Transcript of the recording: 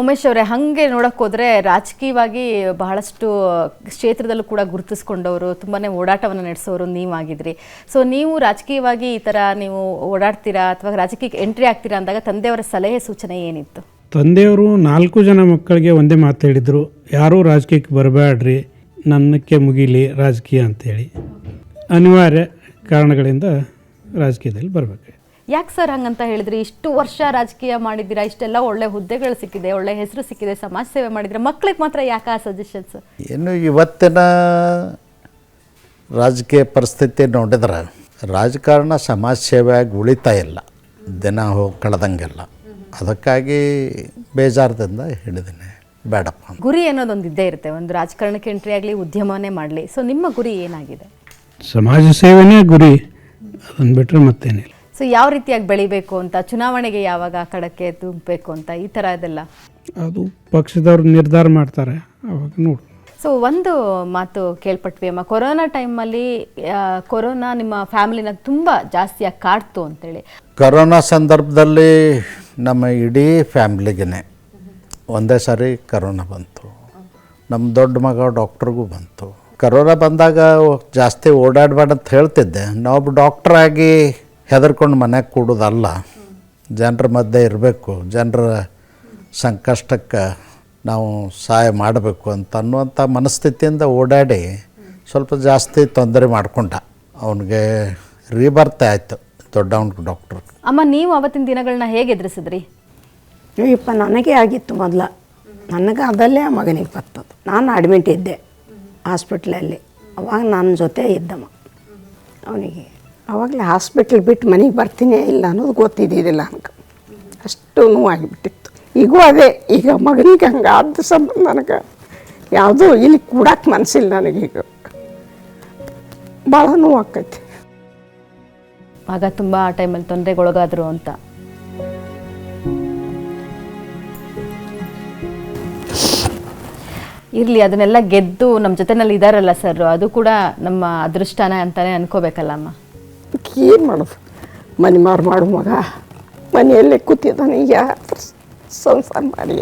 ಉಮೇಶ್ ಅವರೇ, ಹಾಗೆ ನೋಡಕ್ಕೆ ಹೋದರೆ ರಾಜಕೀಯವಾಗಿ ಬಹಳಷ್ಟು ಕ್ಷೇತ್ರದಲ್ಲೂ ಕೂಡ ಗುರುತಿಸ್ಕೊಂಡವರು, ತುಂಬಾ ಓಡಾಟವನ್ನು ನಡೆಸೋರು ನೀವಾಗಿದ್ರಿ. ಸೊ ನೀವು ರಾಜಕೀಯವಾಗಿ ಈ ಥರ ನೀವು ಓಡಾಡ್ತೀರಾ ಅಥವಾ ರಾಜಕೀಯಕ್ಕೆ ಎಂಟ್ರಿ ಆಗ್ತೀರಾ ಅಂದಾಗ ತಂದೆಯವರ ಸಲಹೆ ಸೂಚನೆ ಏನಿತ್ತು? ತಂದೆಯವರು 4 ಜನ ಮಕ್ಕಳಿಗೆ ಒಂದೇ ಮಾತು ಹೇಳಿದರು, ಯಾರೂ ರಾಜಕೀಯಕ್ಕೆ ಬರಬೇಡ್ರಿ, ನನ್ನಕ್ಕೆ ಮುಗಿಲಿ ರಾಜಕೀಯ ಅಂತೇಳಿ. ಅನಿವಾರ್ಯ ಕಾರಣಗಳಿಂದ ರಾಜಕೀಯದಲ್ಲಿ ಬರಬೇಕು. ಯಾಕೆ ಸರ್ ಹಂಗಂತ ಹೇಳಿದ್ರಿ? ಇಷ್ಟು ವರ್ಷ ರಾಜಕೀಯ ಮಾಡಿದ್ದೀರಾ, ಇಷ್ಟೆಲ್ಲ ಒಳ್ಳೆ ಹುದ್ದೆಗಳು ಸಿಕ್ಕಿದೆ, ಒಳ್ಳೆ ಹೆಸರು ಸಿಕ್ಕಿದೆ, ಸಮಾಜ ಸೇವೆ ಮಾಡಿದ್ರೆ, ಮಕ್ಕಳಿಗೆ ಮಾತ್ರ ಯಾಕೆ ಆ ಸಜೆಷನ್ಸ್? ಏನು ಇವತ್ತಿನ ರಾಜಕೀಯ ಪರಿಸ್ಥಿತಿ ನೋಡಿದ್ರೆ ರಾಜಕಾರಣ ಸಮಾಜ ಸೇವೆಯಾಗಿ ಉಳಿತಾ ಇಲ್ಲ, ದಿನ ಹೋಗಿ ಕಳೆದಂಗೆಲ್ಲ. ಅದಕ್ಕಾಗಿ ಬೇಜಾರದಿಂದ ಹೇಳಿದ್ದೀನಿ ಬೇಡಪ್ಪ. ಗುರಿ ಅನ್ನೋದೊಂದು ಇದ್ದೇ ಇರುತ್ತೆ, ಒಂದು ರಾಜಕಾರಣಕ್ಕೆ ಎಂಟ್ರಿ ಆಗಲಿ, ಉದ್ಯಮನೇ ಮಾಡಲಿ. ಸೊ ನಿಮ್ಮ ಗುರಿ ಏನಾಗಿದೆ? ಸಮಾಜ ಸೇವೆನೇ ಗುರಿ, ಅದನ್ನು ಬಿಟ್ಟರೆ ಮತ್ತೇನಿಲ್ಲ. ಸೊ ಯಾವ ರೀತಿಯಾಗಿ ಬೆಳಿಬೇಕು ಅಂತ, ಚುನಾವಣೆಗೆ ಯಾವಾಗ ಕಡಕ್ಕೆ ತುಂಬಬೇಕು ಅಂತ, ಈ ಥರ ಇದೆಲ್ಲ ಅದು ಪಕ್ಷದವ್ರು ನಿರ್ಧಾರ ಮಾಡ್ತಾರೆ, ಅವಾಗ ನೋಡು. ಸೊ ಒಂದು ಮಾತು ಕೇಳ್ಪಟ್ವಿ ಅಮ್ಮ, ಕೊರೋನಾ ಟೈಮಲ್ಲಿ ಕೊರೋನಾ ನಿಮ್ಮ ಫ್ಯಾಮಿಲಿನ ತುಂಬ ಜಾಸ್ತಿಯಾಗಿ ಕಾಡ್ತು ಅಂತೇಳಿ. ಕರೋನಾ ಸಂದರ್ಭದಲ್ಲಿ ನಮ್ಮ ಇಡೀ ಫ್ಯಾಮ್ಲಿಗೆ ಒಂದೇ ಸಾರಿ ಕರೋನಾ ಬಂತು. ನಮ್ಮ ದೊಡ್ಡ ಮಗ ಡಾಕ್ಟ್ರಿಗೂ ಬಂತು. ಕರೋನಾ ಬಂದಾಗ ಜಾಸ್ತಿ ಓಡಾಡಬೇಡ ಅಂತ ಹೇಳ್ತಿದ್ದೆ. ನಾವು ಡಾಕ್ಟ್ರಾಗಿ ಹೆದರ್ಕೊಂಡು ಮನೆಗೆ ಕೂಡೋದಲ್ಲ, ಜನರ ಮಧ್ಯೆ ಇರಬೇಕು, ಜನರ ಸಂಕಷ್ಟಕ್ಕೆ ನಾವು ಸಹಾಯ ಮಾಡಬೇಕು ಅಂತ ಅನ್ನುವಂಥ ಮನಸ್ಥಿತಿಯಿಂದ ಓಡಾಡಿ ಸ್ವಲ್ಪ ಜಾಸ್ತಿ ತೊಂದರೆ ಮಾಡ್ಕೊಂಡ. ಅವನಿಗೆ ರೀಬರ್ತ್ ಆಯಿತು ದೊಡ್ಡವನಿಗೆ ಡಾಕ್ಟ್ರು. ಅಮ್ಮ, ನೀವು ಅವತ್ತಿನ ದಿನಗಳನ್ನ ಹೇಗೆ ಎದುರಿಸಿದ್ರಿ? ಅಯ್ಯಪ್ಪ, ನನಗೆ ಆಗಿತ್ತು ಮೊದಲ. ನನಗೆ ಅದಲ್ಲೇ ಆ ಮಗನಿಗೆ ಬರ್ತದ್ದು. ನಾನು ಅಡ್ಮಿಟ್ ಇದ್ದೆ ಹಾಸ್ಪಿಟ್ಲಲ್ಲಿ. ಅವಾಗ ನನ್ನ ಜೊತೆ ಇದ್ದಮ್ಮ ಅವನಿಗೆ. ಆವಾಗಲೇ ಹಾಸ್ಪಿಟ್ಲ್ ಬಿಟ್ಟು ಮನೆಗೆ ಬರ್ತೀನಿ ಇಲ್ಲ ಅನ್ನೋದು ಗೊತ್ತಿದ್ದಿದ್ದಿಲ್ಲ ನನಗೆ. ಅಷ್ಟು ನೋವಾಗಿಬಿಟ್ಟಿತ್ತು. ಈಗೂ ಅದೇ, ಈಗ ಮಗನಿಗೆ ಹಂಗೆ ಆದ ಸಂಬಂಧ ನನಗೆ ಯಾವುದೂ ಇಲ್ಲಿ ಕೂಡಕ್ಕೆ ಮನಸ್ಸಿಲ್ಲ ನನಗೀಗ. ಭಾಳ ನೋವಾಕೈತಿ. ಆಗ ತುಂಬ ಆ ಟೈಮಲ್ಲಿ ತೊಂದರೆಗೊಳಗಾದ್ರು ಅಂತ. ಇರಲಿ, ಅದನ್ನೆಲ್ಲ ಗೆದ್ದು ನಮ್ಮ ಜೊತೆನಲ್ಲಿ ಇದ್ದಾರಲ್ಲ ಸರ್, ಅದು ಕೂಡ ನಮ್ಮ ಅದೃಷ್ಟನ ಅಂತಾನೆ ಅನ್ಕೋಬೇಕಲ್ಲ ಅಮ್ಮ. ಏನು ಮಾಡೋದು? ಮನೆ ಮಾರು ಮಾಡು ಮಗ, ಮನೆಯಲ್ಲೇ ಕೂತಿದ್ದಾನೆ, ಈಗ ಸಂಸಾರ ಮಾಡಿ.